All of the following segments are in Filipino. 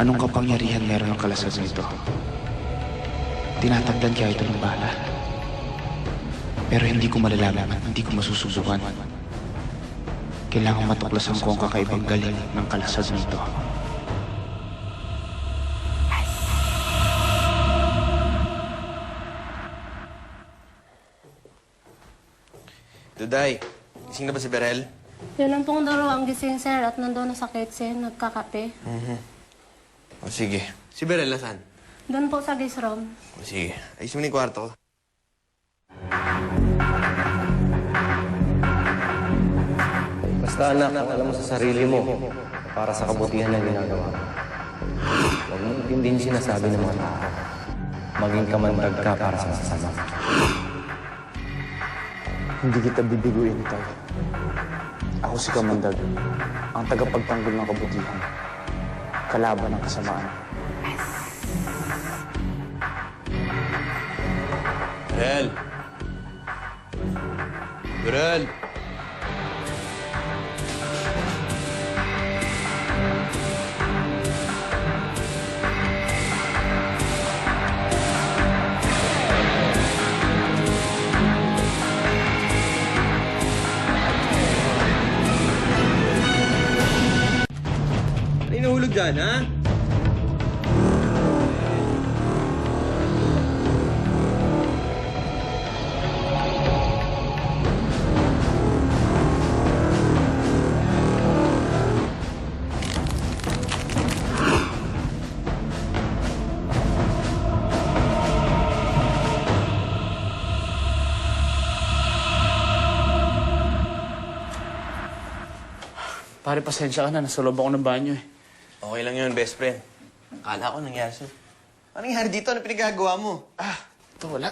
Anong kapangyarihan meron ang kalasag nito? Tinatakdan kaya ito ng bala. Pero hindi ko malalaman at hindi ko masusubukan. Kailangan matuklasan ko ang kakaibang galing ng kalasag nito. Duday, gising na ba si Berel? Yun ang pong daro ang gising, sir, at nandun na sa kitchen, nagkakape. O sige. Si Berel nasaan? Doon po sa guest room. O sige. Ayos mo na yung kwarto ko. Basta anak, alam mo sa sarili mo, para sa kabutihan na ginagawa mo. Huwag mo intindihin sinasabi ng mga tao. Maging kamandag ka para sa masasama. Hindi kita bibiguin, Tay. Ako si Kamandag, ang tagapagtanggol ng kabutihan. Kalaban ng kasamaan. Berel! Berel! Ano yung nahulog dyan, ha? Pare, pasensya ka na. Nasa loob ako ng banyo eh. Okay lang yun, best friend. Akala ko nangyari sa'yo. Ano nangyari dito? Ano pinagagawa mo? Ito wala.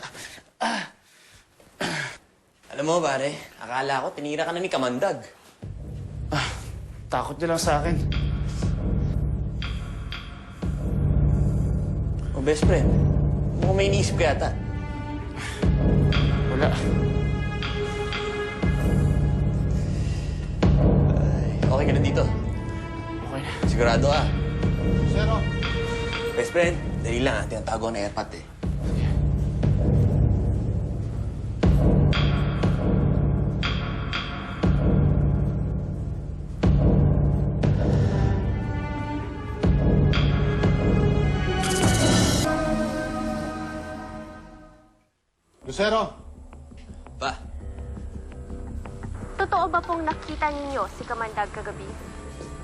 Alam mo, pare, akala ko tinira ka na ni Kamandag. Takot niya lang sa akin. O, best friend, mukhang may iniisip ka yata. Wala. Okay ka na dito? Okay na. Sigurado ka? Zero. Best friend, dali lang ha. Tinatago na airpot eh. Lucero! Pa, Totoo ba pong nakita ninyo si Kamandag kagabi?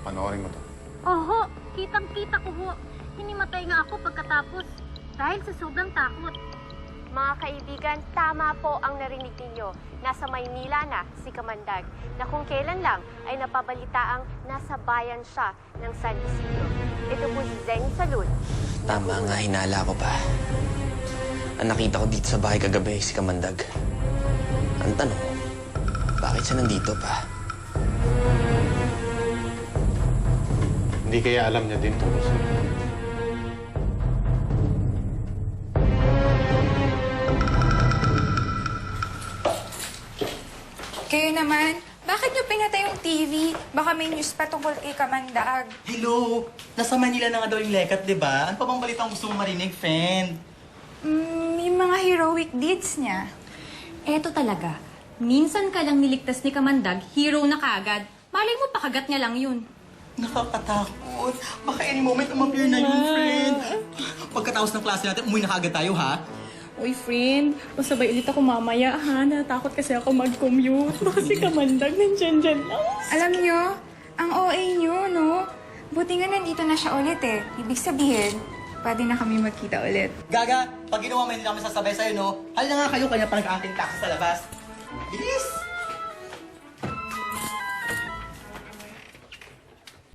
Panoorin mo to. Oho, kitang-kita ko ho. Hinimatay nga ako pagkatapos dahil sa sobrang takot. Mga kaibigan, tama po ang narinig ninyo. Nasa Maynila na si Kamandag na kung kailan lang ay napabalitaang nasa bayan siya ng San Isidro. Ito po si Zenny Salud. tama nga, hinala ko pa. Ang nakita ko dito sa bahay kagabi si Kamandag. Ang tanong, bakit siya nandito pa? Hindi kaya alam niya din tungkol sa'yo. Kayo naman, bakit niyo pinatay yung TV? Baka may news pa tungkol kay Kamandag. Hello! Nasa Manila na nga daw yung lekat, di ba? Ano pa bang balitang gusto mong marinig, friend? Yung mga heroic deeds niya. Eto talaga. Minsan ka lang niligtas ni Kamandag, hero na kaagad. Malay mo, pakagat niya lang yun. Nakakatakot. Baka any moment umappear na yun, friend. Pagkatapos ng klase natin, umuwi na kaagad tayo, ha? Uy, friend, masabay ulit ako mamaya, ha? Natakot kasi ako mag-commute. Baka si Kamandag nandyan lang. Alam niyo, ang OA niyo, no? Buti nga nandito na siya ulit eh. Ibig sabihin, pwede na kami magkita ulit. Gaga, pag ginawa mo hindi na kami sasabay sa'yo, no? Hal na nga kayo, kanya pa nag-aangkin taxi sa labas. Bilis!